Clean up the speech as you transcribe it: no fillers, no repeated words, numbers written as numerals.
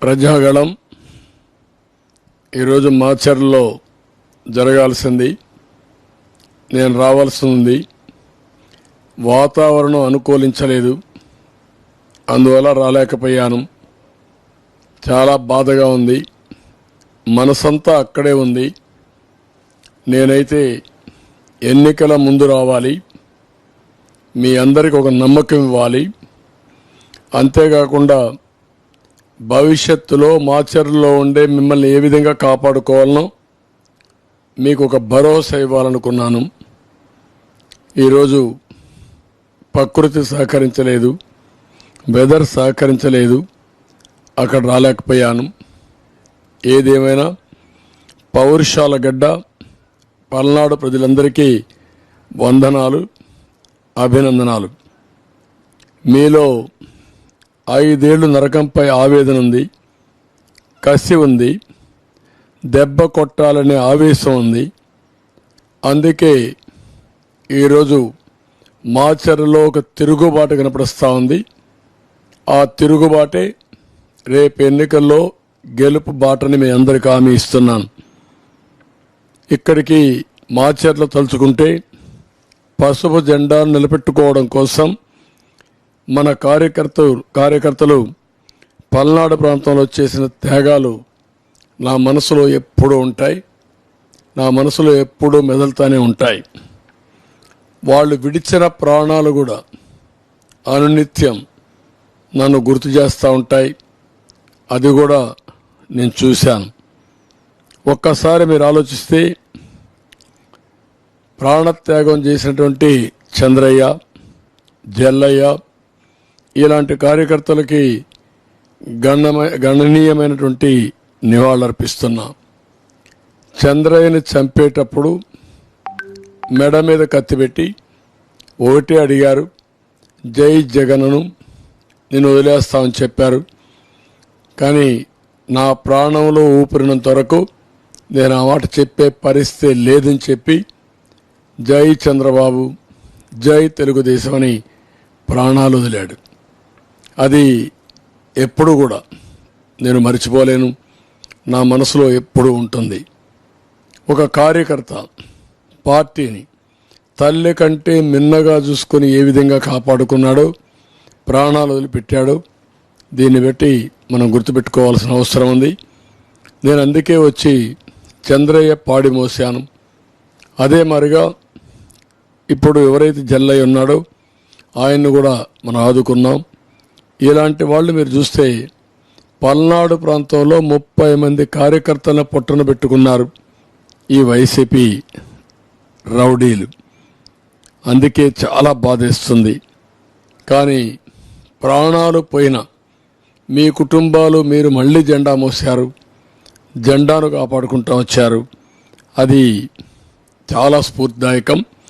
ప్రజాగళం ఈరోజు మాచర్లలో జరగాల్సింది, నేను రావాల్సి ఉంది. వాతావరణం అనుకూలించలేదు, అందువల్ల రాలేకపోయాను. చాలా బాధగా ఉంది, మనసంతా అక్కడే ఉంది. నేనైతే ఎన్నికల ముందు రావాలి, మీ అందరికి ఒక నమ్మకం ఇవ్వాలి. అంతేకాకుండా భవిష్యత్తులో మాచర్లలో ఉండే మిమ్మల్ని ఏ విధంగా కాపాడుకోవాలనో మీకు ఒక భరోసా ఇవ్వాలనుకున్నాను. ఈరోజు ప్రకృతి సహకరించలేదు, వెదర్ సహకరించలేదు, అక్కడ రాలేకపోయాను. ఏదేమైనా పౌరుషాల గడ్డ పల్నాడు ప్రజలందరికీ వందనాలు, అభినందనాలు. మీలో 5 ఏళ్లు నరకంపై ఆవేదన ఉంది, కసి ఉంది, దెబ్బ కొట్టాలనే ఆవేశం ఉంది. అందుకే ఈరోజు మాచర్లలో ఒక తిరుగుబాటు కనపడుస్తూ ఉంది. ఆ తిరుగుబాటే రేపు ఎన్నికల్లో గెలుపు బాటని మీ అందరికీ హామీ ఇస్తున్నాను. ఇక్కడికి మాచర్ల తలుచుకుంటే పసుపు జెండాను నిలబెట్టుకోవడం కోసం మన కార్యకర్తలు పల్నాడు ప్రాంతంలో చేసిన త్యాగాలు నా మనసులో ఎప్పుడూ ఉంటాయి, నా మనసులో ఎప్పుడూ మెదలుతూనే ఉంటాయి. వాళ్ళు విడిచిన ప్రాణాలు కూడా అనునిత్యం నన్ను గుర్తు చేస్తూ ఉంటాయి. అది కూడా నేను చూశాను. ఒక్కసారి మీరు ఆలోచిస్తే ప్రాణత్యాగం చేసినటువంటి చంద్రయ్య, జల్లయ్య ఇలాంటి కార్యకర్తలకి గణనీయమైనటువంటి నివాళులర్పిస్తున్నా. చంద్రయ్యని చంపేటప్పుడు మెడ మీద కత్తిపెట్టి ఒకటే అడిగారు, జై జగన్ను నేను వదిలేస్తామని చెప్పారు. కానీ నా ప్రాణంలో ఊపిరినంత వరకు నేను ఆ మాట చెప్పే పరిస్థితి లేదని చెప్పి జై చంద్రబాబు, జై తెలుగుదేశం అని ప్రాణాలు వదిలాడు. అది ఎప్పుడు కూడా నేను మర్చిపోలేను, నా మనసులో ఎప్పుడూ ఉంటుంది. ఒక కార్యకర్త పార్టీని తల్లి కంటే మిన్నగా చూసుకొని ఏ విధంగా కాపాడుకున్నాడో, ప్రాణాలు వదిలిపెట్టాడో, దీన్ని బట్టి మనం గుర్తుపెట్టుకోవాల్సిన అవసరం ఉంది. నేను అందుకే వచ్చి చంద్రయ్య పాడి మోసాను. అదే మరిగా ఇప్పుడు ఎవరైతే జల్లయ్య ఉన్నాడో ఆయన్ని కూడా మనం ఆదుకున్నాం. ఇలాంటి వాళ్ళు మీరు చూస్తే పల్నాడు ప్రాంతంలో 30 మంది కార్యకర్తలను పొట్టన పెట్టుకున్నారు ఈ వైసీపీ రౌడీలు. అందుకే చాలా బాధేస్తుంది. కానీ ప్రాణాలు పోయిన మీ కుటుంబాలు మీరు మళ్ళీ జెండా మోసారు, జెండాను కాపాడుకుంటూ వచ్చారు. అది చాలా స్ఫూర్తిదాయకం.